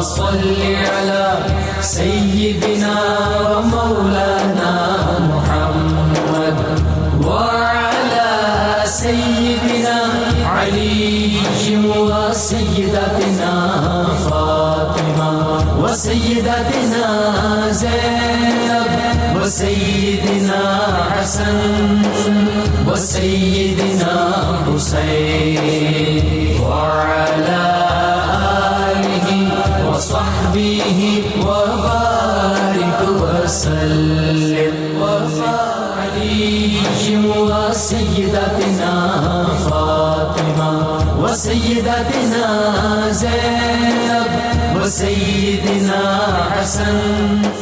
صل على سيدنا ومولانا محمد وعلى سيدنا علي وسيدتنا فاطمة وسيدتنا زينب وسيدنا حسن وسيدنا حسين وعلى آله وصحبه وبارك وسلم علي وسيدتنا فاطمة وسيدتنا زينب وسيدنا حسن.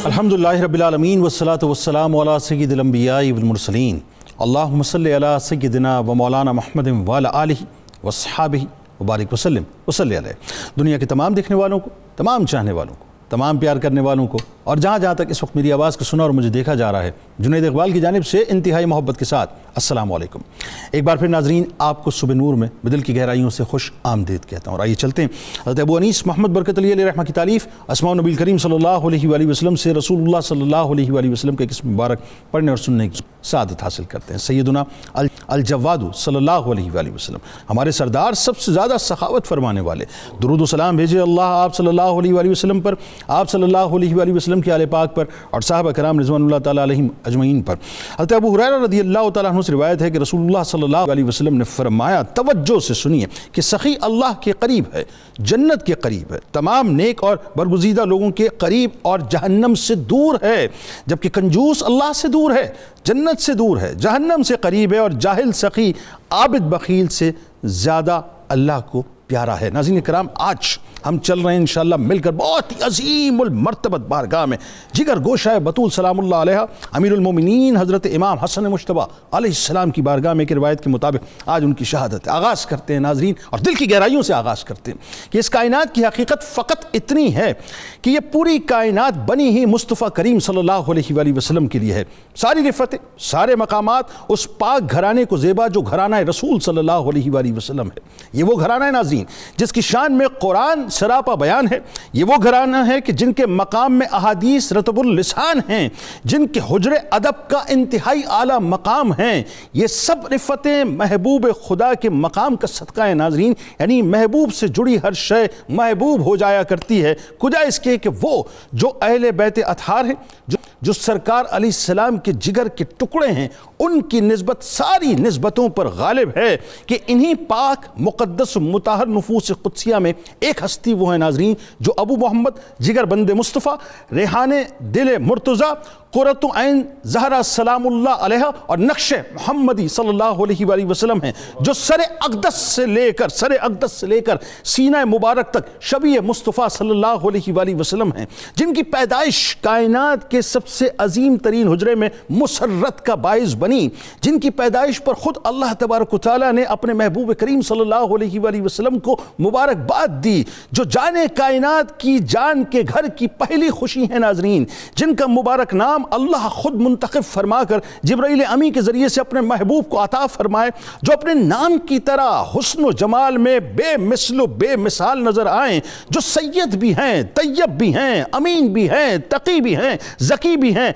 الحمدللہ رب العالمین والصلاة والسلام علی سید الانبیاء والمرسلین. اللہم صلی علی سیدنا و مولانا محمد وعلی آلہ واصحابہ وبارک وسلم وصلی علیہ. دنیا کے تمام دیکھنے والوں کو، تمام چاہنے والوں کو، تمام پیار کرنے والوں کو، اور جہاں تک اس وقت میری آواز کو سنا اور مجھے دیکھا جا رہا ہے، جنید اقبال کی جانب سے انتہائی محبت کے ساتھ السلام علیکم. ایک بار پھر ناظرین، آپ کو صبح نور میں بدل کی گہرائیوں سے خوش آمدید کہتا ہوں. اور آئیے چلتے ہیں حضرت ابو انیس محمد برکت علی علیہ رحمہ کی تالیف اسماء النبی کریم صلی اللہ علیہ وآلہ وسلم سے رسول اللہ صلی اللہ علیہ وآلہ وسلم کے قسم مبارک پڑھنے اور سننے کی سعادت حاصل کرتے ہیں. سیدنا الجواد صلی اللہ علیہ وآلہ وسلم، ہمارے سردار، سب سے زیادہ سخاوت فرمانے والے، درود و سلام بھیجے اللہ آپ صلی اللہ علیہ وآلہ وسلم پر، آپ صلی اللہ علیہ وآلہ وسلم کے آل پاک پر، اور صحابہ کرام رضوان اللہ تعالیٰ علیہم اجمعین پر. حضرت ابو ہریرہ رضی اللہ تعالیٰ عنہ سے روایت ہے کہ رسول اللہ صلی اللہ علیہ وسلم نے فرمایا، توجہ سے سنیے، کہ سخی اللہ کے قریب ہے، جنت کے قریب ہے، تمام نیک اور برگزیدہ لوگوں کے قریب اور جہنم سے دور ہے، جبکہ کنجوس اللہ سے دور ہے، جنت سے دور ہے، جہنم سے قریب ہے، اور جاہل سخی عابد بخیل سے زیادہ اللہ کو پیارا ہے. ناظرین کرام، آج ہم چل رہے ہیں انشاءاللہ مل کر بہت ہی عظیم المرتبت بارگاہ میں، جگر گوشہ بطول سلام اللہ علیہ امیر المومنین حضرت امام حسن مجتبیٰ علیہ السلام کی بارگاہ میں، کہ روایت کے مطابق آج ان کی شہادت ہے. آغاز کرتے ہیں ناظرین، اور دل کی گہرائیوں سے آغاز کرتے ہیں کہ اس کائنات کی حقیقت فقط اتنی ہے کہ یہ پوری کائنات بنی ہی مصطفیٰ کریم صلی اللہ علیہ وآلہ وسلم کے لیے ہے. ساری رفتیں، سارے مقامات اس پاک گھرانے کو زیبا جو گھرانہ رسول صلی اللہ علیہ وآلہ وسلم ہے. یہ وہ گھرانہ ہے ناظرین جس کی شان میں قرآن سراپا بیان ہے. یہ وہ گھرانہ ہے کہ جن کے مقام میں احادیث رطب اللسان ہیں، جن کے حجر ادب کا انتہائی اعلیٰ مقام ہیں. یہ سب رفتیں محبوب خدا کے مقام کا صدقہ ہے ناظرین. یعنی محبوب سے جڑی ہر شے محبوب ہو جایا کرتی ہے، کجا اس کے کہ وہ جو اہل بیت اطہار ہیں، جو سرکار علیہ السلام کے جگر کے ٹکڑے ہیں، ان کی نسبت ساری نسبتوں پر غالب ہے کہ انہی پاک مقدس مطہر نفوس قدسیہ میں ایک ہستی وہ ہے ناظرین جو ابو محمد جگر بند مصطفیٰ، ریحان دل مرتضیٰ، قرۃ عین زہرا سلام اللہ علیہ اور نقش محمدی صلی اللہ علیہ وآلہ وسلم ہیں، جو سر اقدس سے لے کر سینہ مبارک تک شبیہ مصطفیٰ صلی اللہ علیہ وآلہ وسلم ہیں، جن کی پیدائش کائنات کے سب سے عظیم ترین حجرے میں مسرت کا باعث بنی، جن کی پیدائش پر خود اللہ تبارک و تعالیٰ نے اپنے محبوب کریم صلی اللہ علیہ وآلہ وسلم کو مبارکباد دی، جو جانے کائنات کی جان کے گھر کی پہلی خوشی ہے ناظرین، جن کا مبارک نام اللہ خود منتخب فرما کر جبرائیل امی کے ذریعے سے اپنے محبوب کو عطا فرمائے، جو اپنے نام کی طرح حسن و جمال میں بے مثل و بے مثال نظر آئیں، جو سید بھی ہیں، طیب بھی ہیں، امین بھی ہیں، تقی بھی ہیں، ذکی بھی ہیں،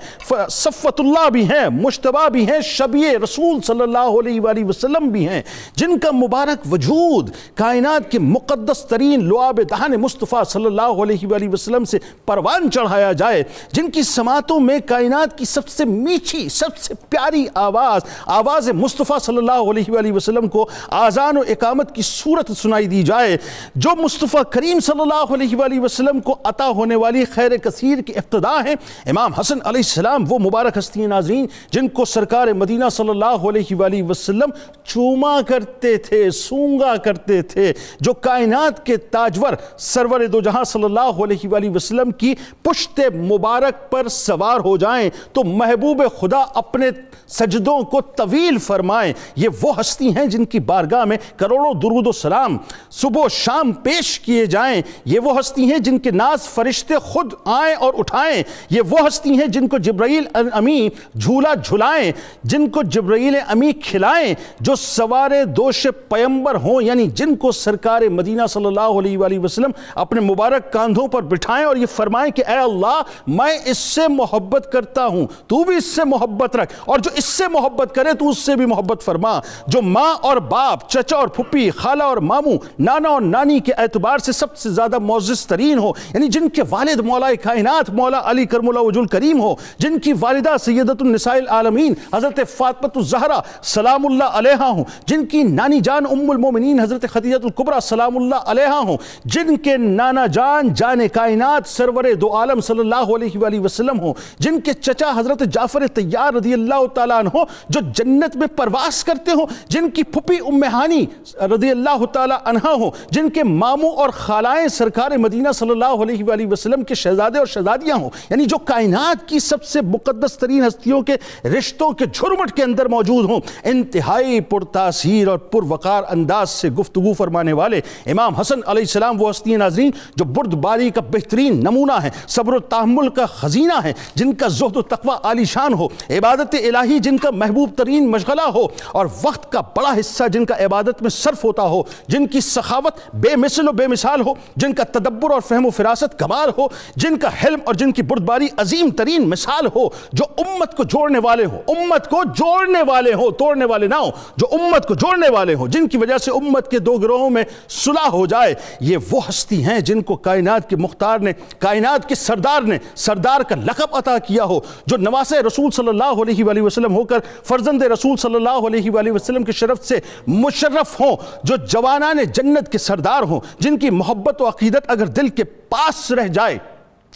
صفوت اللہ بھی ہیں، مجتبیٰ بھی ہیں، شبیہ رسول صلی اللہ علیہ وآلہ وسلم بھی ہیں، جن کا مبارک وجود کائنات کے مقدس ترین لعاب دہن مصطفیٰ صلی اللہ علیہ وآلہ وسلم سے پروان چڑھایا جائے، جن کی سماعتوں میں کائنات کی سب سے میٹھی، سب سے پیاری آواز مصطفیٰ صلی اللہ علیہ وآلہ وسلم کو آذان و اقامت کی صورت سنائی دی جائے، جو مصطفیٰ کریم صلی اللہ علیہ وآلہ وسلم کو عطا ہونے والی خیر کثیر کی ابتدا ہے. امام حسن علیہ السلام وہ مبارک ہستی ہیں ناظرین جن کو سرکار مدینہ صلی اللہ علیہ وآلہ وسلم چوما کرتے تھے، سونگا کرتے تھے، جو کائنات کے تاجور سرور دو جہاں صلی اللہ علیہ وآلہ وسلم کی پشت مبارک پر سوار ہو جائیں تو محبوب خدا اپنے سجدوں کو طویل فرمائیں. یہ وہ ہستی ہیں جن کی بارگاہ میں کروڑوں درود و سلام صبح و شام پیش کیے جائیں. یہ وہ ہستی ہیں جن کے ناز فرشتے خود آئیں اور اٹھائیں. یہ وہ ہستی ہیں جن کو جبرائیل امی جھولا جھلائیں. جن کو جبرائیل امی کھلائیں، جو سوار دوش پیمبر ہوں، یعنی جن کو سرکار مدینہ صلی اللہ علیہ وآلہ وسلم اپنے مبارک کاندھوں پر بٹھائیں اور یہ فرمائیں کہ اے اللہ میں اس سے محبت کرتا ہوں، تو بھی اس سے محبت رکھ، اور جو اس سے محبت کرے تو اس سے بھی محبت فرما، جو ماں اور باپ، چچا اور پھپھی، خالہ اور ماموں، نانا اور نانی کے اعتبار سے سب سے زیادہ معزز ترین ہو، یعنی جن کے والد مولا کائنات مولا علی کرم اللہ وجہ الکریم ہو، جن کی والدہ سیدۃ النساء العالمین حضرت فاطمۃ الزہرا سلام اللہ علیہا ہوں، جن کی نانی جان ام المومنین حضرت خدیجہ الکبریٰ سلام اللہ علیہا ہوں، جن کے نانا جان جان کائنات سرور دو عالم صلی اللہ علیہ وآلہ وسلم ہوں، جن کے چچا حضرت جعفر طیار رضی اللہ تعالیٰ عنہ جو جنت میں پرواز کرتے ہوں، جن کی پھپھی ام ہانی رضی اللہ تعالیٰ عنہ ہوں، جن کے ماموں اور خالائیں سرکار مدینہ صلی اللہ علیہ وآلہ وسلم کے شہزادے اور شہزادیاں ہوں، یعنی جو کائنات کی سب سے مقدس ترین ہستیوں کے رشتوں کے جھرمٹ کے اندر موجود ہوں، انتہائی پرتاثیر اور پروقار انداز سے گفتگو فرمانے والے امام حسن علیہ السلام وہ ہستی ناظرین جو بردباری کا بہترین نمونہ ہے، صبر و تحمل کا خزینہ ہے، جن کا زہد و تقوی عالی شان ہو، عبادت الہی جن کا محبوب ترین مشغلہ ہو، اور وقت کا بڑا حصہ جن کا عبادت میں صرف ہوتا ہو، جن کی سخاوت بے مثل و بے مثال ہو، جن کا تدبر اور فہم و فراست کمال ہو، جن کا حلم اور جن کی بردباری عظیم ترین مثال ہو، جو امت کو جوڑنے والے ہوں، امت کو جوڑنے والے ہوں، توڑنے والے نہ ہوں، جو امت کو جوڑنے والے ہوں، جن کی وجہ سے امت کے دو گروہوں میں صلح ہو جائے، یہ وہ ہستی ہیں جن کو کائنات کے مختار نے، کائنات کے سردار نے سردار کا لقب عطا کیا ہو، جو نواسہ رسول صلی اللہ علیہ وآلہ وسلم ہو کر فرزند رسول صلی اللہ علیہ وآلہ وسلم کے شرف سے مشرف ہوں، جو جوانان جنت کے سردار ہوں، جن کی محبت و عقیدت اگر دل کے پاس رہ جائے،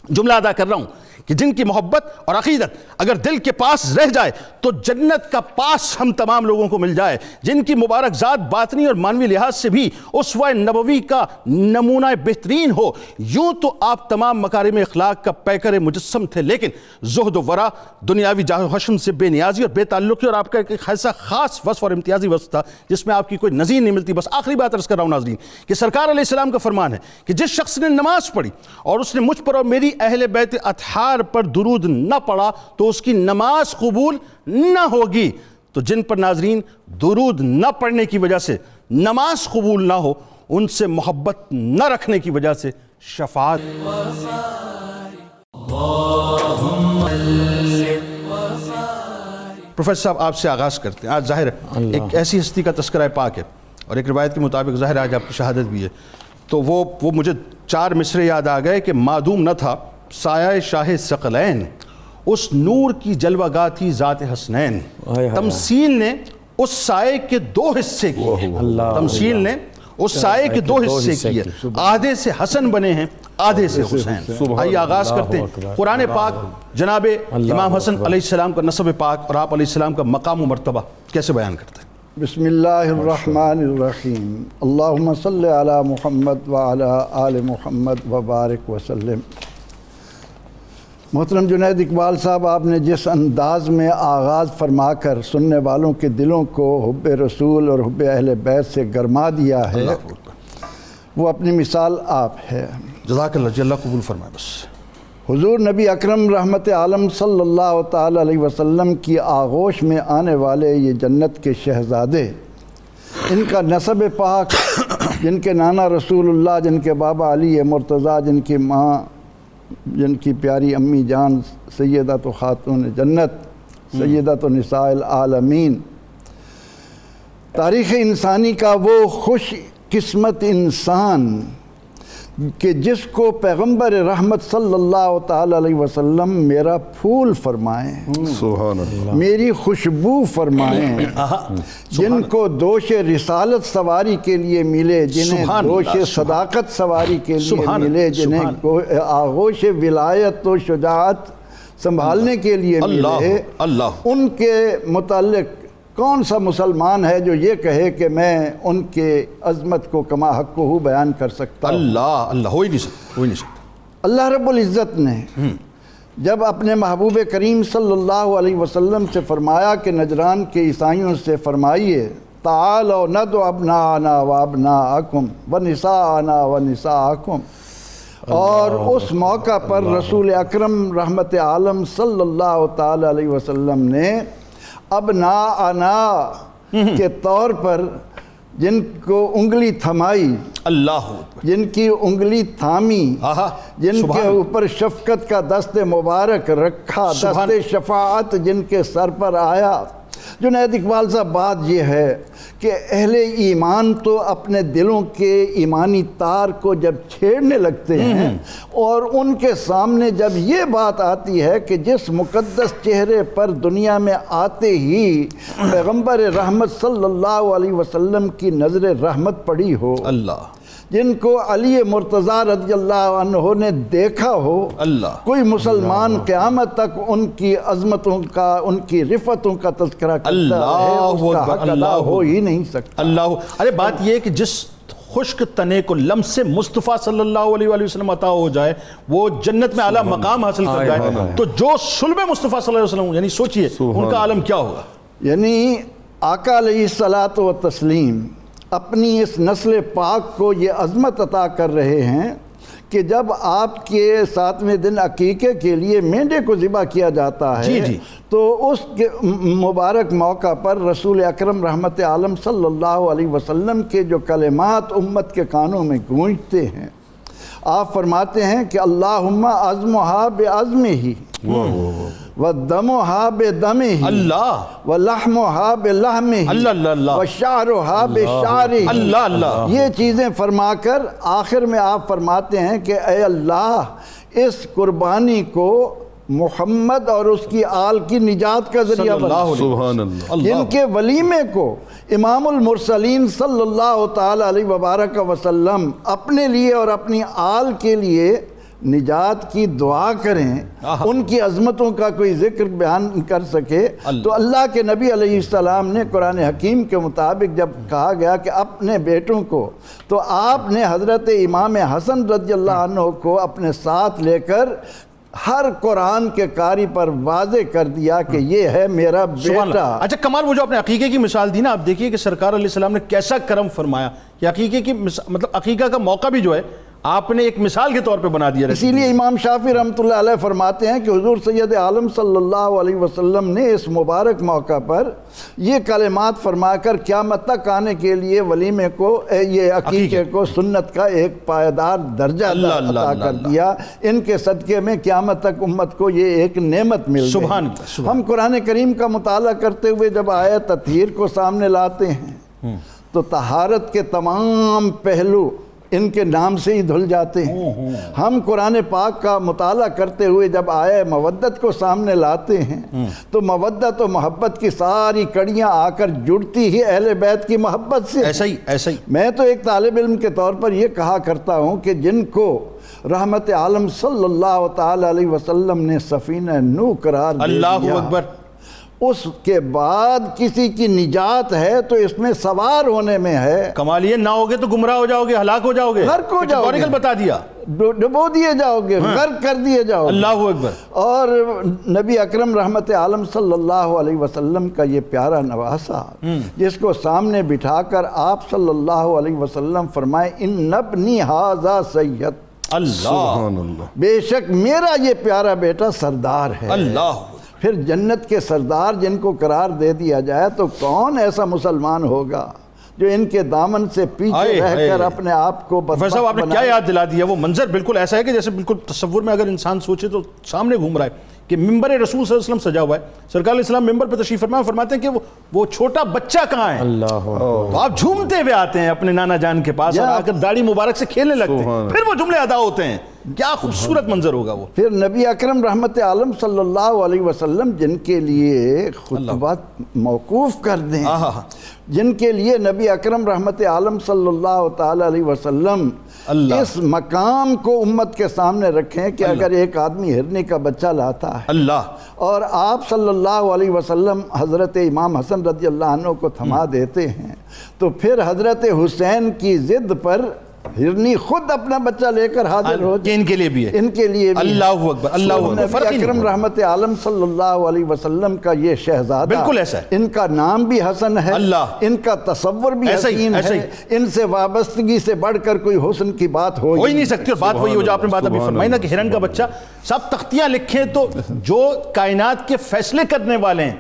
جملہ ادا کر رہا ہوں کہ جن کی محبت اور عقیدت اگر دل کے پاس رہ جائے تو جنت کا پاس ہم تمام لوگوں کو مل جائے، جن کی مبارک ذات باطنی اور معنوی لحاظ سے بھی اسوہ نبوی کا نمونہ بہترین ہو، یوں تو آپ تمام مکارم اخلاق کا پیکر مجسم تھے، لیکن زہد و ورع، دنیاوی جاہ و حشم سے بے نیازی اور بے تعلقی اور آپ کا ایک ایسا خاص وصف اور امتیازی وصف تھا جس میں آپ کی کوئی نظیر نہیں ملتی۔ بس آخری بات عرض کر رہا ہوں ناظرین کہ سرکار علیہ السلام کا فرمان ہے کہ جس شخص نے نماز پڑھی اور اس نے مجھ پر اور میری اہل بیت اطہار پر درود نہ پڑھا تو اس کی نماز قبول نہ ہوگی۔ تو جن پر ناظرین درود نہ پڑھنے کی وجہ سے نماز قبول نہ ہو، ان سے محبت نہ رکھنے کی وجہ سے شفاعت۔ پروفیسر صاحب آپ سے آغاز کرتے ہیں۔ آج ظاہر ہے ایک ایسی ہستی کا تذکرہ پاک ہے اور ایک روایت کے مطابق ظاہر آج آپ کی شہادت بھی ہے، تو وہ مجھے 4 مصرے یاد آ گئے کہ معدوم نہ تھا سایہ شاہ ثقلین، اس نور کی جلوہ گاہ تھی ذات حسنین، تمثیل نے اس سائے کے 2 حصے کیے، تمثیل نے اس سائے کے 2 حصے کیے، آدھے سے حسن بنے ہیں آدھے سے حسین۔ آئیے آغاز کرتے ہیں۔ قرآن پاک جناب امام حسن علیہ السلام کا نسب پاک اور آپ علیہ السلام کا مقام و مرتبہ کیسے بیان کرتے ہیں؟ بسم اللہ الرحمن الرحیم، اللہم صلی علی محمد وعلی آل محمد وبارک وسلم۔ محترم جنید اقبال صاحب، آپ نے جس انداز میں آغاز فرما کر سننے والوں کے دلوں کو حب رسول اور حب اہل بیت سے گرما دیا ہے، وہ اپنی مثال آپ ہے۔ جزاک اللہ جی، اللہ قبول فرمائے۔ بس حضور نبی اکرم رحمت عالم صلی اللہ تعالی علیہ وسلم کی آغوش میں آنے والے یہ جنت کے شہزادے، ان کا نسب پاک، جن کے نانا رسول اللہ، جن کے بابا علی مرتضیٰ، جن کی ماں، جن کی پیاری امی جان سیدۃ و خاتون جنت، سیدۃ نساء العالمین، تاریخ انسانی کا وہ خوش قسمت انسان کہ جس کو پیغمبر رحمت صلی اللہ تعالی علیہ وسلم میرا پھول فرمائیں، سبحان اللہ، میری خوشبو فرمائیں، جن کو دوش رسالت سواری کے لیے ملے، جنہیں دوش صداقت سواری کے لیے ملے، جنہیں آغوش ولایت و شجاعت سنبھالنے کے لیے ملے، ان کے متعلق کون سا مسلمان ہے جو یہ کہے کہ میں ان کے عظمت کو کما حق ہو بیان کر سکتا ہوں؟ اللہ ہو ہی نہیں سکتا۔ اللہ رب العزت نے جب اپنے محبوب کریم صلی اللہ علیہ وسلم سے فرمایا کہ نجران کے عیسائیوں سے فرمائیے تعالوا ندعو ابناءنا وابناءکم ونساءنا ونساءکم، اور اس موقع پر رسول اکرم رحمت عالم صلی اللہ تعالی علیہ وسلم نے ابناءنا کے طور پر جن کو انگلی تھمائی، اللہ، جن کی انگلی تھامی، جن کے اوپر شفقت کا دست مبارک رکھا، دست شفاعت جن کے سر پر آیا۔ جنید اقبال صاحب بات یہ ہے کہ اہل ایمان تو اپنے دلوں کے ایمانی تار کو جب چھیڑنے لگتے ہیں اور ان کے سامنے جب یہ بات آتی ہے کہ جس مقدس چہرے پر دنیا میں آتے ہی پیغمبر رحمت صلی اللہ علیہ وسلم کی نظر رحمت پڑی ہو، اللہ، جن کو علی مرتضیٰ رضی اللہ عنہ نے دیکھا ہو، اللہ، کوئی مسلمان قیامت تک ان کی عظمتوں کا، ان کی رفتوں کا تذکرہ کرتا ہے، اس کا حق ادا ہو ہی نہیں سکتا۔ اللہ، ارے بات یہ ہے کہ جس خشک تنے کو لمس مصطفیٰ صلی اللہ علیہ وآلہ وسلم عطا ہو جائے، وہ جنت میں اعلیٰ مقام حاصل کر جائے، تو جو صلب مصطفیٰ صلی اللہ علیہ وسلم، یعنی سوچئے ان کا عالم کیا ہوگا۔ یعنی آقا علیہ الصلاۃ والتسلیم اپنی اس نسل پاک کو یہ عظمت عطا کر رہے ہیں کہ جب آپ کے 7ویں دن عقیقے کے لیے مینڈے کو ذبح کیا جاتا ہے تو اس کے مبارک موقع پر رسول اکرم رحمت عالم صلی اللہ علیہ وسلم کے جو کلمات امت کے کانوں میں گونجتے ہیں، آپ فرماتے ہیں کہ اللہم عظمہا بعظمہ وَدَّمُهَا بِدَمِهِ وَلَحْمُهَا بِلَحْمِهِ وَشَعْرُهَا بِشَعْرِهِ۔ یہ چیزیں فرما کر آخر میں آپ فرماتے ہیں کہ اے اللہ اس قربانی کو محمد اور اس کی آل کی نجات کا ذریعہ بنا، سبحان اللہ، جن کے ولیمے کو امام المرسلین صلی اللہ تعالی علیہ وبارک وسلم اپنے لیے اور اپنی آل کے لیے نجات کی دعا کریں، ان کی عظمتوں کا کوئی ذکر بیان کر سکے، تو اللہ کے نبی علیہ السلام نے قرآن حکیم کے مطابق جب کہا گیا کہ اپنے بیٹوں کو، تو آپ نے حضرت امام حسن رضی اللہ عنہ کو اپنے ساتھ لے کر ہر قرآن کے قاری پر واضح کر دیا کہ یہ ہے میرا بیٹا۔ اچھا کمال، وہ جو اپنے عقیقے کی مثال دی نا، آپ دیکھیے کہ سرکار علیہ السلام نے کیسا کرم فرمایا کہ عقیقے کی مطلب عقیقہ کا موقع بھی جو ہے آپ نے ایک مثال کے طور پہ بنا دیا۔ اسی لیے امام شافعی رحمۃ اللہ علیہ فرماتے ہیں کہ حضور سید عالم صلی اللہ علیہ وسلم نے اس مبارک موقع پر یہ کلمات فرما کر قیامت تک آنے کے لیے ولیمے کو، یہ عقیقے کو سنت کا ایک پائیدار درجہ عطا کر دیا۔ ان کے صدقے میں قیامت تک امت کو یہ ایک نعمت مل گئی۔ ہم قرآن کریم کا مطالعہ کرتے ہوئے جب آیت تطہیر کو سامنے لاتے ہیں تو طہارت کے تمام پہلو ان کے نام سے ہی دھل جاتے ہیں۔ ہم قرآن پاک کا مطالعہ کرتے ہوئے جب آئے مودت کو سامنے لاتے ہیں تو مودت و محبت کی ساری کڑیاں آ کر جڑتی ہی اہل بیت کی محبت سے۔ ایسا ہی میں تو ایک طالب علم کے طور پر یہ کہا کرتا ہوں کہ جن کو رحمت عالم صلی اللہ تعالی علیہ وسلم نے سفینہ نوح قرار دے دیا، اللہ اکبر، اس کے بعد کسی کی نجات ہے تو اس میں سوار ہونے میں ہے۔ کمال یہ نہ ہوگے تو گمراہ ہو جاؤ گے، ہلاک ہو جاؤ گے، غرق ہو جاؤ گے، بتا دیا، ڈبو دیے جاؤ گے، غرق کر دیے جاؤ گے۔ اللہ اکبر۔ اور نبی اکرم رحمت عالم صلی اللہ علیہ وسلم کا یہ پیارا نواسا جس کو سامنے بٹھا کر آپ صلی اللہ علیہ وسلم فرمائے ان ابنی ھذا سید، اللہ، بے شک میرا یہ پیارا بیٹا سردار ہے۔ اللہ، پھر جنت کے سردار جن کو قرار دے دیا جائے تو کون ایسا مسلمان ہوگا جو ان کے دامن سے پیچھے رہ کر اپنے آپ کو بدبخت صاحب آپ نے بنائے۔ کیا یاد دلا دیا، وہ منظر بالکل ایسا ہے کہ جیسے بالکل تصور میں اگر انسان سوچے تو سامنے گھوم رہا ہے کہ ممبر رسول صلی اللہ علیہ وسلم سجا ہوا ہے، سرکار علیہ السلام ممبر پہ تشریف فرما فرماتے ہیں کہ وہ چھوٹا بچہ کہاں ہے، تو آپ جھومتے ہوئے آتے ہیں اپنے نانا جان کے پاس اور آ کر داڑھی مبارک سے کھیلنے لگتے ہیں، پھر وہ جملے ادا ہوتے ہیں، کیا خوبصورت منظر ہوگا وہ۔ پھر نبی اکرم رحمت عالم صلی اللہ علیہ وسلم جن کے لیے خطبہ موقوف کر دیں، جن کے لیے نبی اکرم رحمت عالم صلی اللہ تعالی علیہ وسلم اس مقام کو امت کے سامنے رکھیں کہ اگر ایک آدمی ہرنی کا بچہ لاتا ہے اور آپ صلی اللہ علیہ وسلم حضرت امام حسن رضی اللہ عنہ کو تھما دیتے ہیں تو پھر حضرت حسین کی ضد پر ہرنی خود اپنا بچہ لے کر حاضر ہو ان کے لیے بھی ہے، ان کے لیے بھی۔ اللہ اکبر، اللہ اکبر۔ نبی اکرم رحمت عالم صلی اللہ علیہ وسلم کا یہ شہزادہ بالکل ایسا ہے، ان کا نام بھی حسن ہے، ان کا تصور بھی حسین ہے، ان سے وابستگی سے بڑھ کر کوئی حسن کی بات ہو ہی نہیں سکتی۔ اور بات وہی ہو جو آپ نے بات ابھی فرمائی نا کہ ہرن کا بچہ، سب تختیاں لکھیں تو جو کائنات کے فیصلے کرنے والے ہیں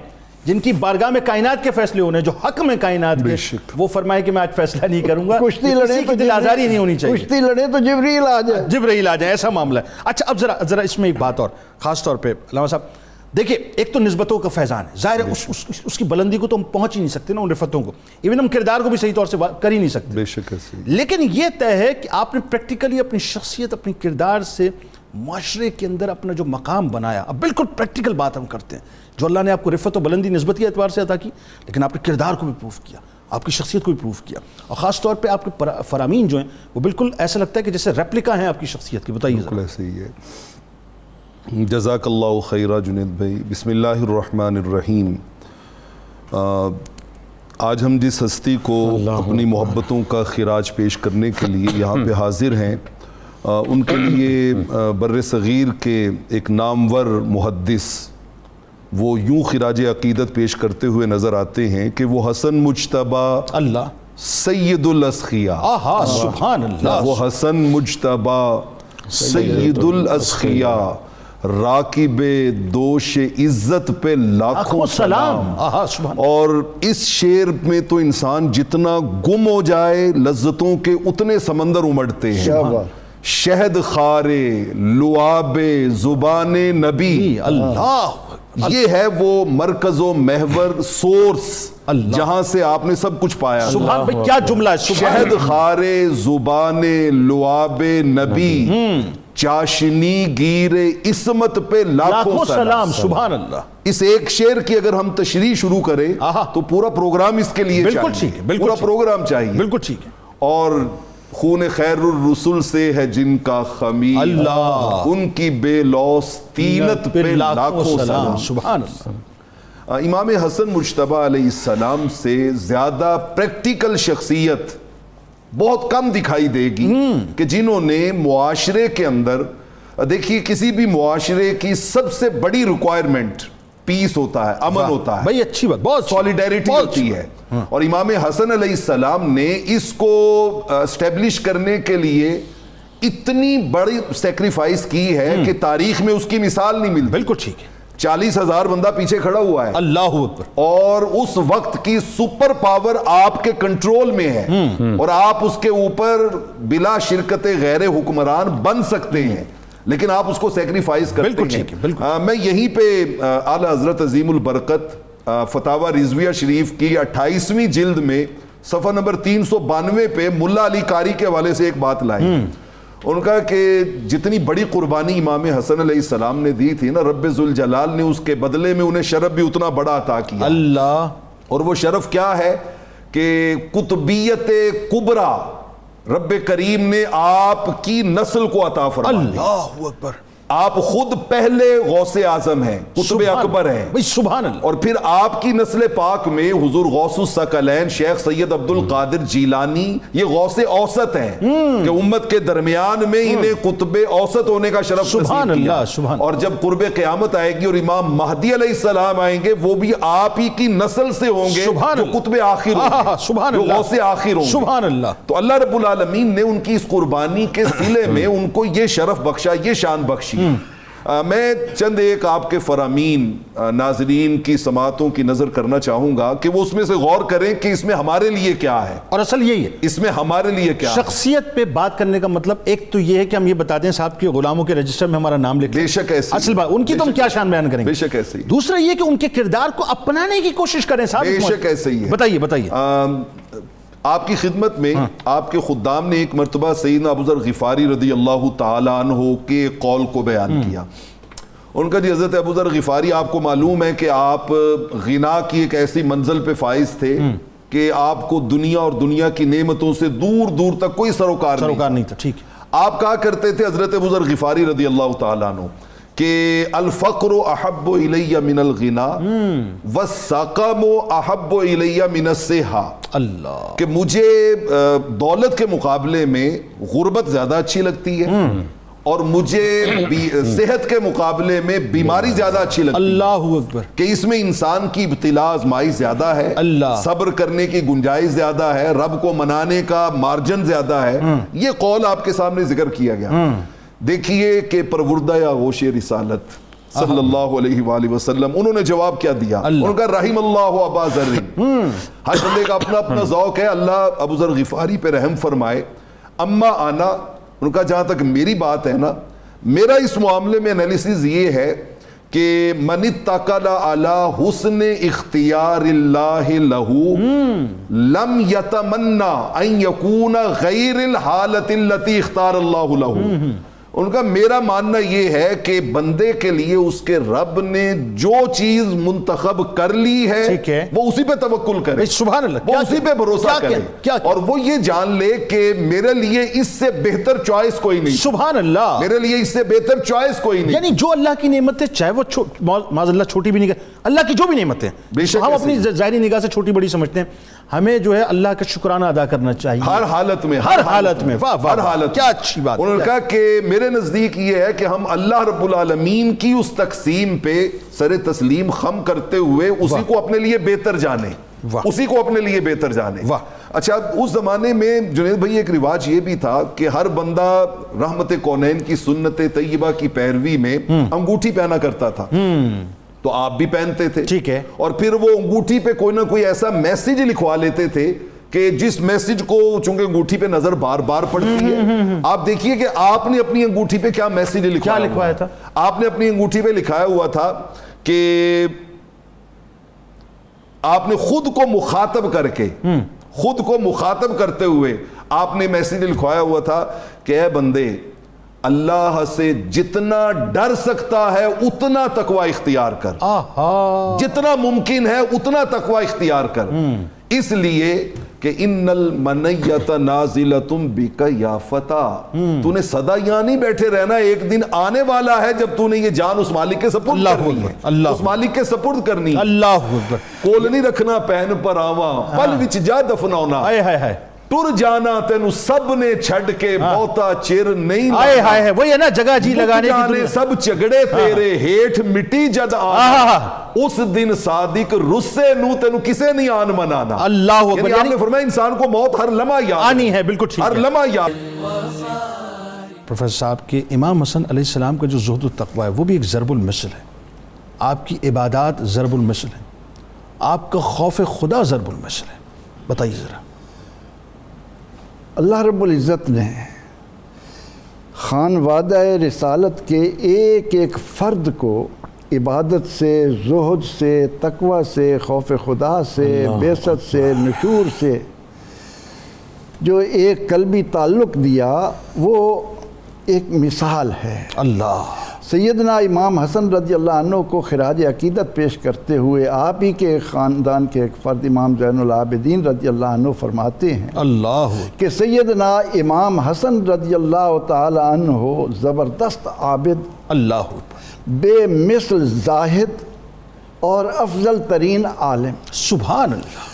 جن کی بارگاہ میں کائنات کے فیصلے ہونے، جو حق میں کائنات کے، وہ فرمائے کہ میں آج فیصلہ نہیں کروں گا، کشتی لڑے تو دل آزاری نہیں ہونی چاہیے، کشتی لڑے تو جبریل آ جائے، جبرائیل آ جائے، ایسا معاملہ ہے۔ اچھا اب ذرا اس میں ایک بات اور خاص طور پہ علامہ صاحب دیکھیں، ایک تو نسبتوں کا فیضان ہے، ظاہر ہے اس کی بلندی کو تو ہم پہنچ ہی نہیں سکتے نا، ان رفتوں کو، ایون ہم کردار کو بھی صحیح طور سے کر ہی نہیں سکتے، بے شک ایسے ہی۔ لیکن یہ طے ہے کہ آپ نے پریکٹیکلی اپنی شخصیت، اپنی کردار سے معاشرے کے اندر اپنا جو مقام بنایا، اب بالکل پریکٹیکل بات ہم کرتے ہیں، جو اللہ نے آپ کو رفت و بلندی نسبتی اعتبار سے عطا کی، لیکن آپ نے کردار کو بھی پروف کیا، آپ کی شخصیت کو بھی پروف کیا، اور خاص طور پہ آپ کے فرامین جو ہیں وہ بالکل ایسا لگتا ہے کہ جیسے ریپلیکا ہیں آپ کی شخصیت کی۔ بتائیے بالکل ایسے ہی ہے۔ جزاک اللہ خیرہ جنید بھائی۔ بسم اللہ الرحمن الرحیم۔ آج ہم جس ہستی کو اپنی محبتوں کا خراج پیش کرنے کے لیے یہاں پہ حاضر ہیں، ان کے لیے بر صغیر کے ایک نامور محدث وہ یوں خراج عقیدت پیش کرتے ہوئے نظر آتے ہیں کہ وہ حسن مجتبیٰ اللہ سید الاسخیاء، آہا سبحان اللہ، وہ حسن مجتبیٰ سید الاسخیاء، راکب دوش عزت پہ لاکھوں سلام۔ آہا سبحان، اور اس شعر میں تو انسان جتنا گم ہو جائے لذتوں کے اتنے سمندر امڑتے ہیں۔ شہد خارے لعاب زبان نبی، اللہ، یہ ہے وہ مرکز و محور سورس جہاں سے آپ نے سب کچھ پایا۔ سبحان بھائی کیا جملہ ہے، شہد خارے زبان لعاب نبی، چاشنی گیر عصمت پہ لاکھوں سلام۔ سبحان اللہ۔ اس ایک شعر کی اگر ہم تشریح شروع کریں تو پورا پروگرام اس کے لیے بالکل ٹھیک ہے، پورا پروگرام چاہیے، بالکل ٹھیک ہے۔ اور خون خیر الرسل سے ہے جن کا خمیر، اللہ، ان کی بے لوث تینت پہ لاکھوں سلام۔ سبحان اللہ۔ امام حسن مجتبیٰ علیہ السلام سے زیادہ پریکٹیکل شخصیت بہت کم دکھائی دے گی کہ جنہوں نے معاشرے کے اندر، دیکھیے کسی بھی معاشرے کی سب سے بڑی ریکوائرمنٹ پیس ہوتا ہے، امن ہوتا ہے، بھائی اچھی بات، بہت سولیڈیریٹی ہوتی ہے، اور امام حسن علیہ السلام نے اس کو اسٹیبلش کرنے کے لیے اتنی بڑی سیکریفائس کی ہے کہ تاریخ میں اس کی مثال نہیں ملتی۔ بالکل ٹھیک ہے، 40,000 بندہ پیچھے کھڑا ہوا ہے، اللہ اکبر، اور اس وقت کی سپر پاور آپ کے کنٹرول میں ہے، اور آپ اس کے اوپر بلا شرکت غیر حکمران بن سکتے ہیں، لیکن آپ اس کو سیکریفائز کرتے ہیں۔ میں یہیں پہ اعلی حضرت عظیم البرکت فتاوی رضویہ شریف کی 28ویں جلد میں صفحہ نمبر 392 پہ ملا علی قاری کے حوالے سے ایک بات لائی، ان کا کہ جتنی بڑی قربانی امام حسن علیہ السلام نے دی تھی نا، رب ذوالجلال نے اس کے بدلے میں انہیں شرف بھی اتنا بڑا عطا کیا۔ اللہ، اور وہ شرف کیا ہے کہ قطبیت کبریٰ رب کریم نے آپ کی نسل کو عطا فرمایا۔ اللہ اکبر، آپ خود پہلے غوث اعظم ہیں، قطب اکبر ہیں، سبحان اللہ، اور پھر آپ کی نسل پاک میں حضور غوث الثقلین شیخ سید عبد القادر جیلانی یہ غوث اوسط ہیں کہ امت کے درمیان میں انہیں قطب اوسط ہونے کا شرف سبحان نصیب کیا۔ اللہ، سبحان، اور جب قرب قیامت آئے گی اور امام مہدی علیہ السلام آئیں گے، وہ بھی آپ ہی کی نسل سے ہوں گے، جو قطب آخر ہوں گے، جو غوث آخر ہوں گے۔ سبحان اللہ۔ تو اللہ رب العالمین نے ان کی اس قربانی کے صلے میں ان کو یہ شرف بخشا، یہ شان بخشی۔ میں چند ایک آپ کے فرامین ناظرین کی سماعتوں کی نظر کرنا چاہوں گا کہ وہ اس میں سے غور کریں کہ اس میں ہمارے لیے کیا ہے، اور اصل یہی ہے، اس میں ہمارے لیے کیا ہے۔ شخصیت پہ بات کرنے کا مطلب ایک تو یہ ہے کہ ہم یہ بتا دیں صاحب کے غلاموں کے رجسٹر میں ہمارا نام لکھ، بے شک ایسی اصل بات ان کی تو ہم کیا شان بیان کریں گے، بے شک ایسے ہی، دوسرا یہ کہ ان کے کردار کو اپنانے کی کوشش کریں صاحب، بے شک ایسے ہی ہے۔ بتائیے بتائیے۔ آپ کی خدمت میں آپ کے خدام نے ایک مرتبہ سیدنا ابو ذر غفاری رضی اللہ تعالی عنہ کے قول کو بیان کیا۔ ان کا جی حضرت ابو ذر غفاری آپ کو معلوم ہے کہ آپ غنا کی ایک ایسی منزل پہ فائز تھے کہ آپ کو دنیا اور دنیا کی نعمتوں سے دور دور تک کوئی سروکار نہیں تھا، ٹھیک ہے۔ آپ کہا کرتے تھے حضرت ابو ذر غفاری رضی اللہ تعالیٰ عنہ کہ الفقر احب الی من الغنا والسقم احب الی من الصحہ، اللہ، کہ مجھے دولت کے مقابلے میں غربت زیادہ اچھی لگتی ہے، اور مجھے صحت کے مقابلے میں بیماری زیادہ اچھی لگتی ہے، اللہ اکبر، کہ اس میں انسان کی ابتلا آزمائش زیادہ ہے، اللہ، صبر کرنے کی گنجائش زیادہ ہے، رب کو منانے کا مارجن زیادہ ہے۔ یہ قول آپ کے سامنے ذکر کیا گیا۔ دیکھیے کہ پروردہ آغوش رسالت صلی اللہ علیہ وآلہ وسلم. انہوں نے جواب کیا دیا؟ انہوں نے کہا رحم اللہ ابا ذر. ہر بندے کا اپنا اپنا ذوق ہے, اللہ ابو ذر غفاری پہ رحم فرمائے. اما آنا, انہوں نے کہا جہاں تک میری بات ہے نا, میرا اس معاملے میں انالیسز یہ ہے کہ من اتکل علی حسن اختیار اللہ لہو لم یتمنا ان یکون غیر الحالت التي اختار اللہ لہو. ان کا میرا ماننا یہ ہے کہ بندے کے لیے اس کے رب نے جو چیز منتخب کر لی ہے وہ اسی پہ توکل کرے, سبحان اللہ, وہ اسی پہ بھروسہ کرے, اور وہ یہ جان لے کہ میرے لیے اس سے بہتر چوائس کوئی نہیں. سبحان اللہ, میرے لیے اس سے بہتر چوائس کوئی نہیں. یعنی جو اللہ کی نعمت ہے, چاہے وہ معاذ اللہ چھوٹی بھی نہیں, اللہ کی جو بھی نعمتیں ہم اپنی ظاہری نگاہ سے چھوٹی بڑی سمجھتے ہیں, ہمیں جو ہے اللہ کا شکرانہ ادا کرنا چاہیے ہر حالت میں, ہر حالت میں. واہ ہر حالت, کیا اچھی بات. انہوں نے کہا کہ میرے نزدیک یہ ہے کہ ہم اللہ رب العالمین کی اس تقسیم پہ سر تسلیم خم کرتے ہوئے اسی کو اپنے لیے بہتر جانے, اسی کو اپنے لیے بہتر جانے. اچھا, اس زمانے میں جنید بھائی ایک رواج یہ بھی تھا کہ ہر بندہ رحمت کونین کی سنت طیبہ کی پیروی میں انگوٹھی پہنا کرتا تھا, تو آپ بھی پہنتے تھے, ٹھیک ہے, اور پھر وہ انگوٹھی پہ کوئی نہ کوئی ایسا میسیج لکھوا لیتے تھے کہ جس میسیج کو چونکہ انگوٹھی پہ نظر بار بار پڑتی ہے. آپ دیکھیے کہ آپ نے اپنی انگوٹھی پہ کیا میسیج لکھوایا تھا. آپ نے اپنی انگوٹھی پہ لکھایا ہوا تھا کہ آپ نے خود کو مخاطب کر کے, خود کو مخاطب کرتے ہوئے آپ نے میسیج لکھوایا ہوا تھا کہ اے بندے, اللہ سے جتنا ڈر سکتا ہے اتنا تقوی اختیار کر, جتنا ممکن ہے اتنا تقوی اختیار کر, اس لیے کہ ان المنیت نازلۃ بک یا فتى, تو نے سدا یہاں نہیں بیٹھے رہنا, ایک دن آنے والا ہے جب تو نے یہ جان اس مالک کے سپرد کرنی ہے, اس مالک کے سپرد کرنی ہے. اللہ اکبر. کول نہیں رکھنا پہن پر آواں, پل وچ جا دفناؤنا, ٹر جانا تینو سب نے چھڑ کے بہتا چر نہیں لانا, وہی ہے نا جگہ جی لگانے کی, سب چگڑے تیرے ہیٹھ مٹی جد آنا, اس دن صادق رسے نو تینو کسے نہیں آن منانا. اللہ اکبر. یعنی آپ نے فرمایا انسان کو موت ہر لمحہ یاد آنی ہے, بالکل ٹھیک ہے, ہر لمحہ یاد. پروفیسر صاحب کے امام حسن علیہ السلام کا جو زہد و تقوی ہے وہ بھی ایک ضرب المثل ہے, آپ کی عبادات ضرب المثل ہیں, آپ کا خوف خدا ضرب المثل ہے. بتائیے ذرا. اللہ رب العزت نے خانوادہ رسالت کے ایک ایک فرد کو عبادت سے, زہد سے, تقوی سے, خوف خدا سے, بعثت سے, نشور سے جو ایک قلبی تعلق دیا, وہ ایک مثال ہے. اللہ. سیدنا امام حسن رضی اللہ عنہ کو خراج عقیدت پیش کرتے ہوئے آپ ہی کے خاندان کے ایک فرد امام زین العابدین رضی اللہ عنہ فرماتے ہیں اللہ کہ سیدنا امام حسن رضی اللہ تعالی عنہ زبردست عابد, اللہ بے مثل زاہد اور افضل ترین عالم. سبحان اللہ.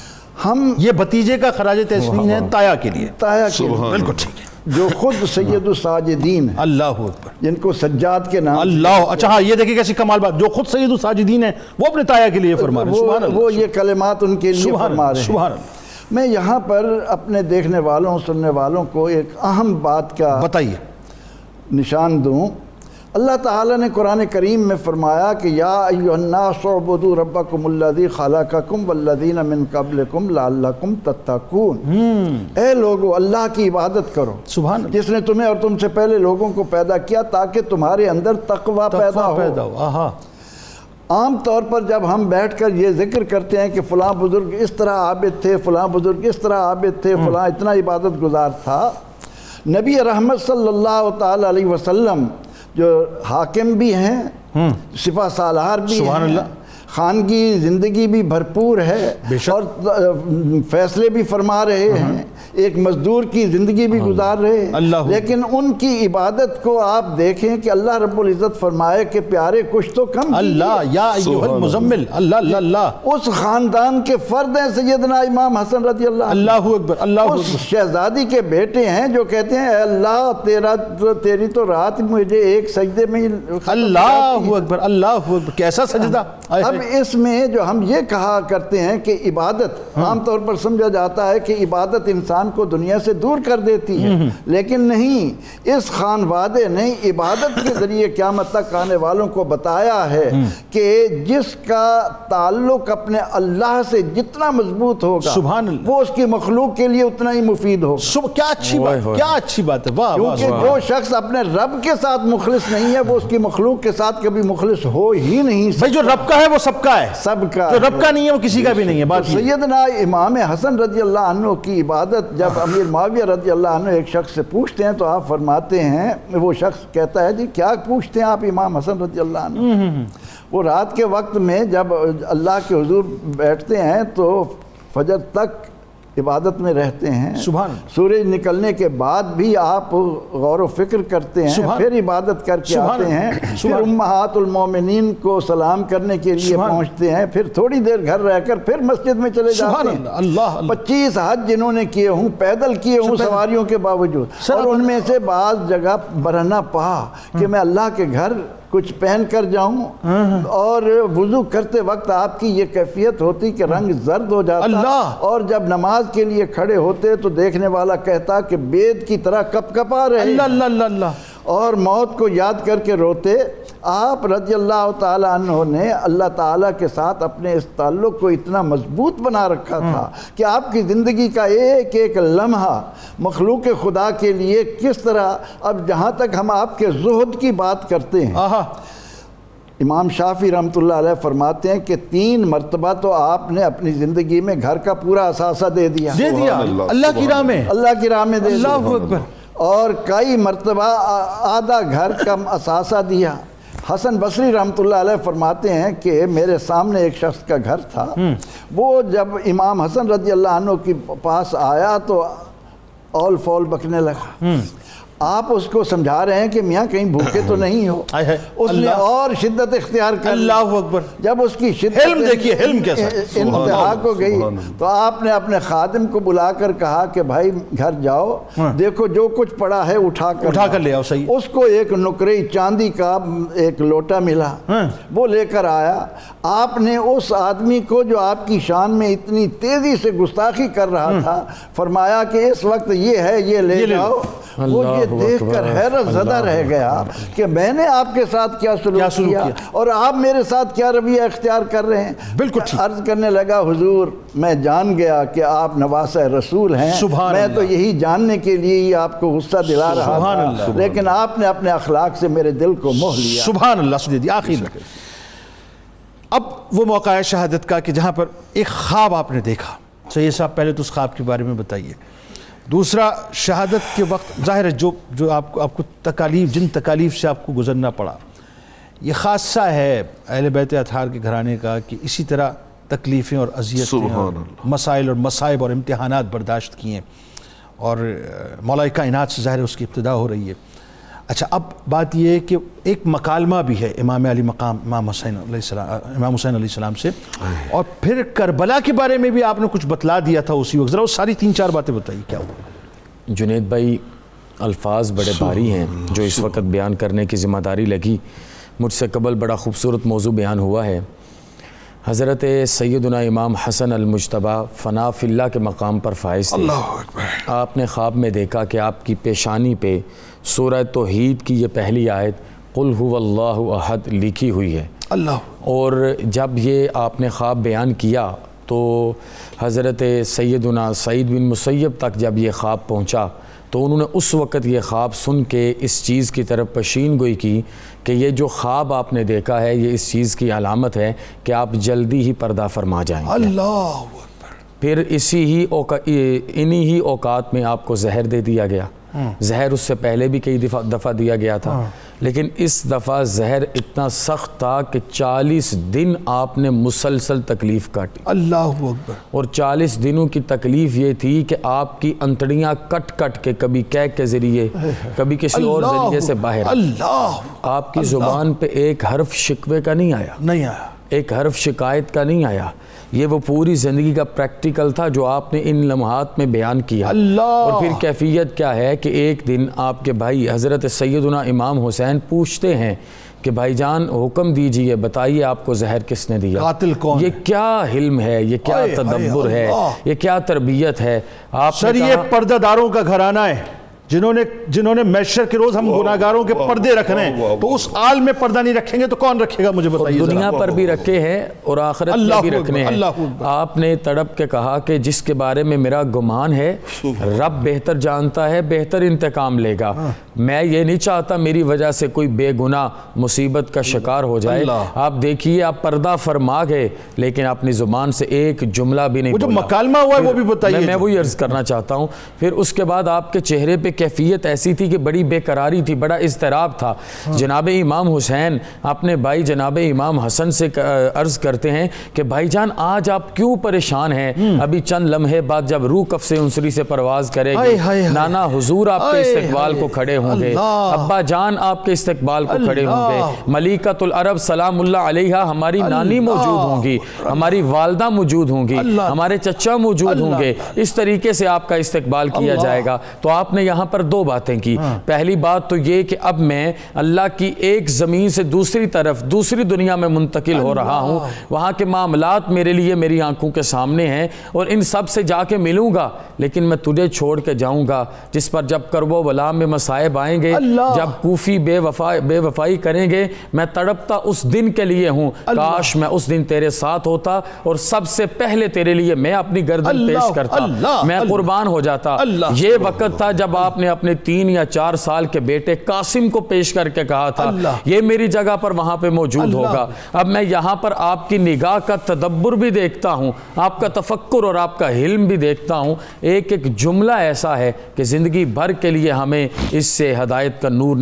ہم یہ بھتیجے کا خراج تحسین ہے تایا کے لیے, تایا کے لیے, بالکل ٹھیک ہے, جو خود سید الساجدین ہیں, اللہ اکبر, جن کو سجاد کے نام, اللہ. اچھا ہاں, یہ دیکھیں کیسی کمال بات, جو خود سید الساجدین ہیں وہ اپنے تایا کے لیے فرما رہے ہیں, وہ یہ کلمات ان کے لیے فرما رہے ہیں. سبحان اللہ. میں یہاں پر اپنے دیکھنے والوں سننے والوں کو ایک اہم بات کا بتائیے نشان دوں. اللہ تعالیٰ نے قرآن کریم میں فرمایا کہ یا ایھا الناس اعبدوا ربکم الذی خلقکم والذین من قبلکم لعلکم تتقون. اے لوگو, اللہ کی عبادت کرو, سبحان اللہ, جس نے تمہیں اور تم سے پہلے لوگوں کو پیدا کیا تاکہ تمہارے اندر تقوی پیدا ہو. عام طور پر جب ہم بیٹھ کر یہ ذکر کرتے ہیں کہ فلاں بزرگ اس طرح عابد تھے, فلاں بزرگ اس طرح عابد تھے, فلاں اتنا عبادت گزار تھا, نبی رحمت صلی اللہ تعالی علیہ وسلم جو حاکم بھی ہیں, سپہ سالار بھی ہیں, خانگی زندگی بھی بھرپور ہے اور فیصلے بھی فرما رہے ہیں, ایک مزدور کی زندگی بھی گزار رہے ہیں, لیکن ان کی عبادت کو آپ دیکھیں کہ اللہ رب العزت فرمائے کہ پیارے کچھ تو کم, اللہ یا ایھا المزمل, اللہ اللہ اللہ. اس خاندان کے فرد ہیں سیدنا امام حسن رضی اللہ, اللہ اکبر, اللہ اکبر. اس شہزادی کے بیٹے ہیں جو کہتے ہیں اے اللہ تیری تو رات مجھے ایک سجدے میں, اللہ اکبر, اللہ اکبر. کیسا سجدہ. اب اس میں جو ہم یہ کہا کرتے ہیں کہ عبادت عام طور پر سمجھا جاتا ہے کہ عبادت انسان کو دنیا سے دور کر دیتی ہے، لیکن نہیں، اس خانوادے نے عبادت کے ذریعے قیامت تک آنے والوں کو بتایا ہے کہ جس کا تعلق اپنے اللہ سے جتنا مضبوط ہوگا سبحان اللہ، وہ اس کی مخلوق کے لیے اتنا ہی مفید ہوگا۔ کیا اچھی بات، کیا اچھی بات ہے، واہ واہ۔ کیونکہ جو شخص اپنے رب کے ساتھ مخلص نہیں ہے وہ اس کی مخلوق کے ساتھ کبھی مخلص ہو ہی نہیں سکتا۔ بھائی جو رب کا ہے وہ سب کا ہے، سب کا جو رب کا نہیں ہے وہ کسی کا بھی نہیں ہے۔ بات سیدنا امام حسن رضی اللہ عنہ کی عبادت جب امیر معاویہ رضی اللہ عنہ ایک شخص سے پوچھتے ہیں تو آپ فرماتے ہیں، وہ شخص کہتا ہے جی کیا پوچھتے ہیں آپ امام حسن رضی اللہ عنہ؟ وہ رات کے وقت میں جب اللہ کے حضور بیٹھتے ہیں تو فجر تک عبادت میں رہتے ہیں، سبحان، سورج نکلنے کے بعد بھی آپ غور و فکر کرتے ہیں، پھر عبادت کر کے آتے ہیں، پھر امہات المومنین کو سلام کرنے کے لیے پہنچتے ہیں، پھر تھوڑی دیر گھر رہ کر پھر مسجد میں چلے جاتے ہیں۔ 25 حج جنہوں نے کیے ہوں، پیدل کیے ہوں سواریوں کے باوجود، اور ان میں سے بعض جگہ برہنہ پا کہ میں اللہ کے گھر کچھ پہن کر جاؤں، اور وضو کرتے وقت آپ کی یہ کیفیت ہوتی کہ رنگ زرد ہو جاتا، اور جب نماز کے لیے کھڑے ہوتے تو دیکھنے والا کہتا کہ بید کی طرح کپ کپا رہے، اللہ اللہ اللہ، اور موت کو یاد کر کے روتے۔ آپ رضی اللہ تعالیٰ عنہ نے اللہ تعالیٰ کے ساتھ اپنے اس تعلق کو اتنا مضبوط بنا رکھا تھا کہ آپ کی زندگی کا ایک ایک لمحہ مخلوق خدا کے لیے کس طرح، اب جہاں تک ہم آپ کے زہد کی بات کرتے ہیں، امام شافعی رحمۃ اللہ علیہ فرماتے ہیں کہ 3 مرتبہ تو آپ نے اپنی زندگی میں گھر کا پورا اثاثہ دے دیا، اللہ کی راہ میں، اللہ کی راہ میں دے دیا، اللہ اکبر، اور کئی مرتبہ آدھا گھر کا اثاثہ دیا۔ حسن بصری رحمۃ اللہ علیہ فرماتے ہیں کہ میرے سامنے ایک شخص کا گھر تھا، وہ جب امام حسن رضی اللہ عنہ کے پاس آیا تو اول فول بکنے لگا۔ آپ اس کو سمجھا رہے ہیں کہ میاں کہیں بھوکے تو نہیں ہو، اس نے اور شدت اختیار کر، اللہ اکبر، جب اس کی شدت حلم دیکھیے، حلم کیسا انتہا کو گئی تو آپ نے اپنے خادم کو بلا کر کہا کہ بھائی گھر جاؤ، دیکھو جو کچھ پڑا ہے اٹھا کر لے آؤ۔ صحیح، اس کو ایک نقرے چاندی کا ایک لوٹا ملا، وہ لے کر آیا۔ آپ نے اس آدمی کو جو آپ کی شان میں اتنی تیزی سے گستاخی کر رہا تھا فرمایا کہ اس وقت یہ ہے، یہ لے جاؤ۔ وہ یہ دیکھ کر حیرت زدہ رہ گیا کہ میں نے آپ کے ساتھ کیا سلوک کیا اور آپ میرے ساتھ کیا رویہ اختیار کر رہے ہیں۔ بالکل عرض کرنے لگا حضور میں جان گیا کہ آپ نواسہ رسول ہیں، میں تو یہی جاننے کے لیے ہی آپ کو غصہ دلا رہا تھا، لیکن آپ نے اپنے اخلاق سے میرے دل کو موہ لیا۔ سبحان اللہ۔ آخر اب وہ موقع ہے شہادت کا کہ جہاں پر ایک خواب آپ نے دیکھا۔ سید صاحب پہلے تو اس خواب کے بارے میں بتائیے۔ دوسرا، شہادت کے وقت ظاہر ہے جو آپ کو تکالیف، جن تکالیف سے آپ کو گزرنا پڑا، یہ خاصہ ہے اہل بیت اطہار کے گھرانے کا کہ اسی طرح تکلیفیں اور اذیتیں اور مسائل اور مصائب اور امتحانات برداشت کیے، اور مولا کائنات سے ظاہر ہے اس کی ابتدا ہو رہی ہے۔ اچھا، اب بات یہ ہے کہ ایک مکالمہ بھی ہے امام علی مقام امام حسین علیہ السلام سے، اور پھر کربلا کے بارے میں بھی آپ نے کچھ بتلا دیا تھا اسی وقت، ذرا وہ ساری 3-4 باتیں بتائیے کیا ہوا۔ جنید بھائی، الفاظ بڑے بھاری ہیں جو اس وقت بیان کرنے کی ذمہ داری لگی۔ مجھ سے قبل بڑا خوبصورت موضوع بیان ہوا ہے۔ حضرت سیدنا امام حسن المجتبیٰ فنا فی اللہ کے مقام پر فائز تھے۔ اللہ اکبر۔ آپ نے خواب میں دیکھا کہ آپ کی پیشانی پہ سورہ توحید کی یہ پہلی آیت قل هو اللہ احد لکھی ہوئی ہے۔ اللہ، اور جب یہ آپ نے خواب بیان کیا تو حضرت سیدنا سعید بن مسیب تک جب یہ خواب پہنچا تو انہوں نے اس وقت یہ خواب سن کے اس چیز کی طرف پشین گوئی کی کہ یہ جو خواب آپ نے دیکھا ہے یہ اس چیز کی علامت ہے کہ آپ جلدی ہی پردہ فرما جائیں گے۔ اللہ اکبر۔ پھر انہی ہی اوقات میں آپ کو زہر دے دیا گیا۔ زہر اس سے پہلے بھی کئی دفعہ دیا گیا تھا، لیکن اس دفعہ زہر اتنا سخت تھا کہ 40 دن آپ نے مسلسل تکلیف کاٹی۔ اللہ اکبر۔ اور 40 دنوں کی تکلیف یہ تھی کہ آپ کی انتڑیاں کٹ کٹ کے کبھی کیک کے ذریعے کبھی کسی اور ذریعے سے باہر، اللہ، آپ کی زبان پہ ایک حرف شکوے کا نہیں آیا، ایک حرف شکایت کا نہیں آیا۔ یہ وہ پوری زندگی کا پریکٹیکل تھا جو آپ نے ان لمحات میں بیان کیا۔ اور پھر کیفیت کیا ہے کہ ایک دن آپ کے بھائی حضرت سیدنا امام حسین پوچھتے ہیں کہ بھائی جان حکم دیجئے، بتائیے آپ کو زہر کس نے دیا، قاتل کون؟ یہ کیا حلم ہے، یہ کیا تدبر ہے، یہ کیا تربیت ہے۔ آپ سر یہ پردہ داروں کا گھرانہ ہے، جنہوں نے محشر کے روز ہم گناہگاروں کے پردے رکھنے ہیں، تو اس آل میں پردہ نہیں رکھیں گے تو کون رکھے گا؟ مجھے بتائیے۔ دنیا پر بھی رکھے ہیں اور آخرت میں بھی رکھنے ہیں۔ آپ نے تڑپ کے کہا کہ جس کے بارے میں میرا گمان ہے رب بہتر جانتا ہے، بہتر انتقام لے گا۔ میں یہ نہیں چاہتا میری وجہ سے کوئی بے گناہ مصیبت کا شکار ہو جائے۔ آپ دیکھیے آپ پردہ فرما گئے لیکن اپنی زبان سے ایک جملہ بھی نہیں بولا۔ جو مکالمہ ہوا ہے وہ بھی بتائیے۔ میں وہی عرض کرنا چاہتا ہوں۔ پھر اس کے بعد آپ کے چہرے پہ کیفیت ایسی تھی کہ بڑی بے قراری تھی، بڑا اضطراب تھا۔ جناب امام حسین اپنے بھائی جناب امام حسن سے عرض کرتے ہیں کہ بھائی جان آج آپ کیوں پریشان ہیں؟ ابھی چند لمحے بعد جب روح کف سے انصری سے پرواز کرے گی، نانا حضور آپ کے استقبال کو کھڑے ہوں گے، ابا جان آپ کے استقبال کو کھڑے ہوں گے، ملکۃ العرب سلام اللہ علیہا ہماری نانی موجود ہوں گی، ہماری والدہ موجود ہوں گی، ہمارے چچا موجود ہوں گے، اس طریقے سے آپ کا استقبال کیا جائے گا۔ تو آپ نے یہاں پر دو باتیں کی۔ پہلی بات تو یہ کہ اب میں اللہ کی ایک زمین سے دوسری طرف دوسری دنیا میں منتقل ہو رہا ہوں، وہاں کے معاملات میرے لیے میری آنکھوں کے سامنے ہیں اور ان سب سے جا کے ملوں گا، لیکن میں تجھے چھوڑ کے جاؤں گا جس پر جب کرب و بلا میں مصائب آئیں گے، جب کوفی بے وفائی کریں گے، میں تڑپتا اس دن کے لیے ہوں، کاش میں اس دن تیرے ساتھ ہوتا اور سب سے پہلے تیرے لیے میں اپنی گردن پیش کرتا، میں قربان ہو جاتا۔ یہ وقت تھا جب آپ نے اپنے 3 یا 4 سال کے بیٹے قاسم کو پیش کر کے کہا تھا یہ میری جگہ پر وہاں پہ موجود ہوگا۔ اب میں یہاں پر آپ کی نگاہ کا تدبر بھی دیکھتا ہوں، آپ کا تفکر اور آپ کا حلم بھی دیکھتا ہوں۔ ایک ایک جملہ ایسا ہے کہ زندگی بھر کے لیے ہمیں اس سے ہدایت کا نور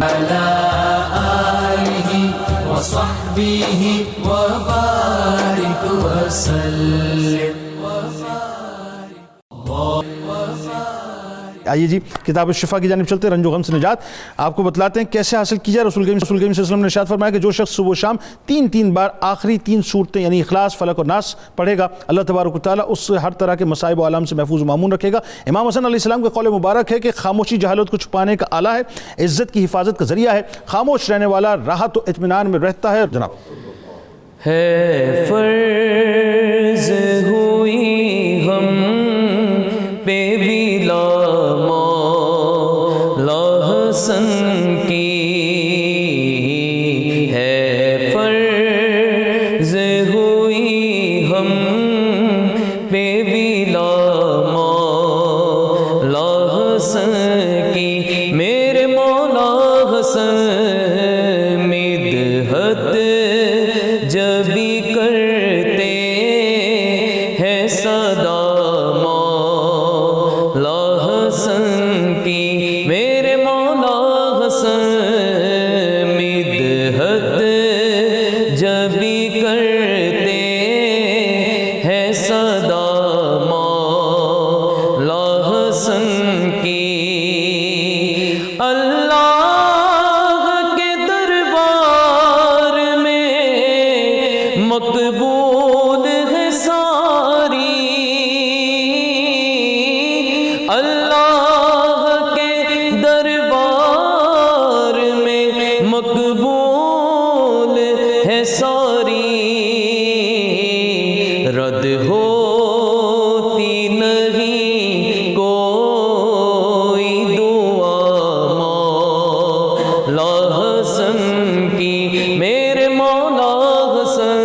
آئیے جی کتاب الشفا کی جانب چلتے، رنج و غم سے نجات۔ آپ کو بتلاتے ہیں کیسے حاصل کی جائے۔ رسول کریم صلی اللہ علیہ وسلم نے ارشاد فرمایا کہ جو شخص صبح و شام 3 بار آخری 3 صورتیں یعنی اخلاص، فلق اور ناس پڑھے گا، اللہ تبارک و تعالیٰ اس سے ہر طرح کے مصائب و آلام سے محفوظ و مامون رکھے گا۔ امام حسن علیہ السلام کا قول مبارک ہے کہ خاموشی جہالت کو چھپانے کا آلہ ہے، عزت کی حفاظت کا ذریعہ ہے، خاموش رہنے والا راحت و اطمینان میں رہتا ہے۔ جناب ہے فرض ہوئی ہم پہ ویلا مولا حسن کی، ہے فرض ہوئی ہم پہ ویلا مولا حسن کی، میرے مولا حسن مدحت جبھی کرتے ہیں صدا مولا حسن کی، میرے مولا حسن مدحت جبھی کرتے ہیں صدا مولا حسن کی۔ اللہ کے دربار میں مقبول ہے ساری، اللہ کے دربار میں مقبول ہے ساری، رد ہوتی نہیں کوئی دعا مولا حسن کی، میرے مولا حسن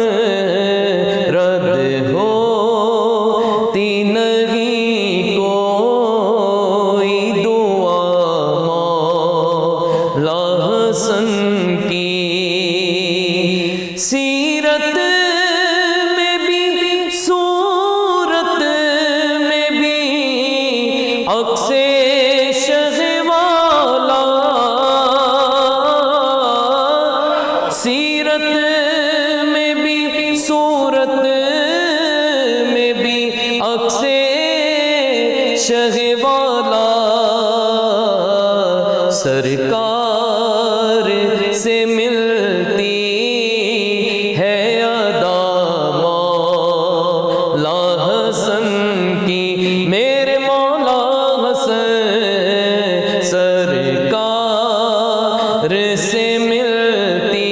رد ہوتی نہیں کوئی دعا مولا حسن کی۔ سیرت میں بھی صورت میں بھی عکس شہ والا، سیرت میں بھی صورت میں بھی عکس شہ والا، سرکار سے ملتی ہے ادا مولا حسن کی، میرے مولا حسن سرکار سے ملتی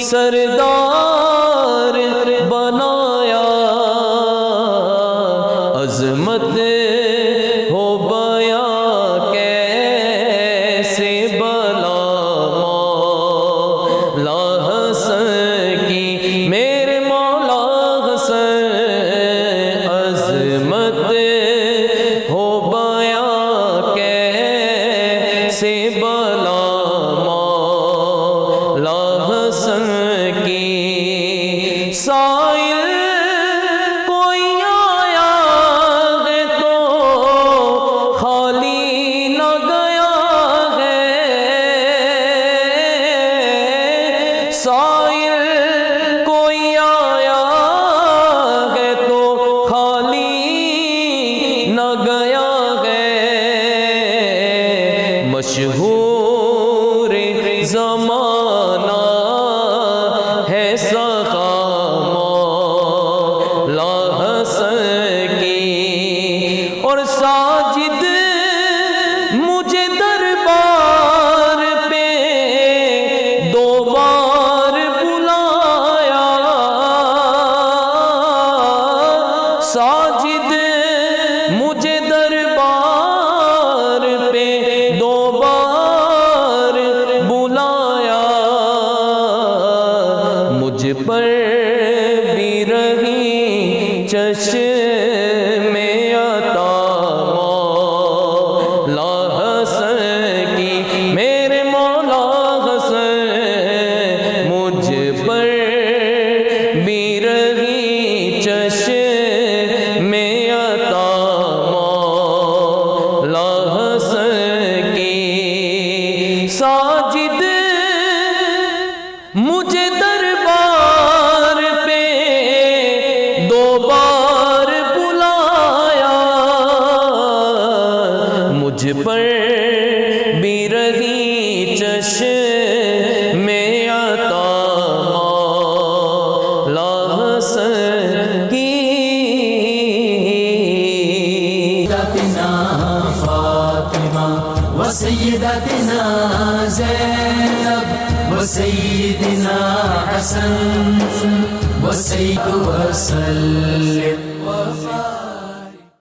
سردار بنایا عظمت ہو بیاں کیسے بلا مولا حسن کی میرے مولا حسن عظمت ہو بیاں کیسے بلا مولا حسن کی سائل کوئی آیا ہے تو خالی نہ گیا ہے سائل کوئی آیا ہے تو خالی نہ گیا ہے مشہور زمانہ ہے سخا مولا حسن کی اور ساجد مجھے دربار پہ دو بار بلایا ساجد مجھے دربار پہ دو بار بلایا مجھ پر بھی رہی چشم عطا مولا حسن کی میرے مولا حسن مجھ پر بھی رہی چشم عطا مولا حسن کی ساجد مجھے دربار پہ دو بار بلایا مجھ پر بھی رہی چشم عطا مولا حسن کی سیدتنا فاطمہ وسیدتنا زینب وسیدنا حسن وسید وسلم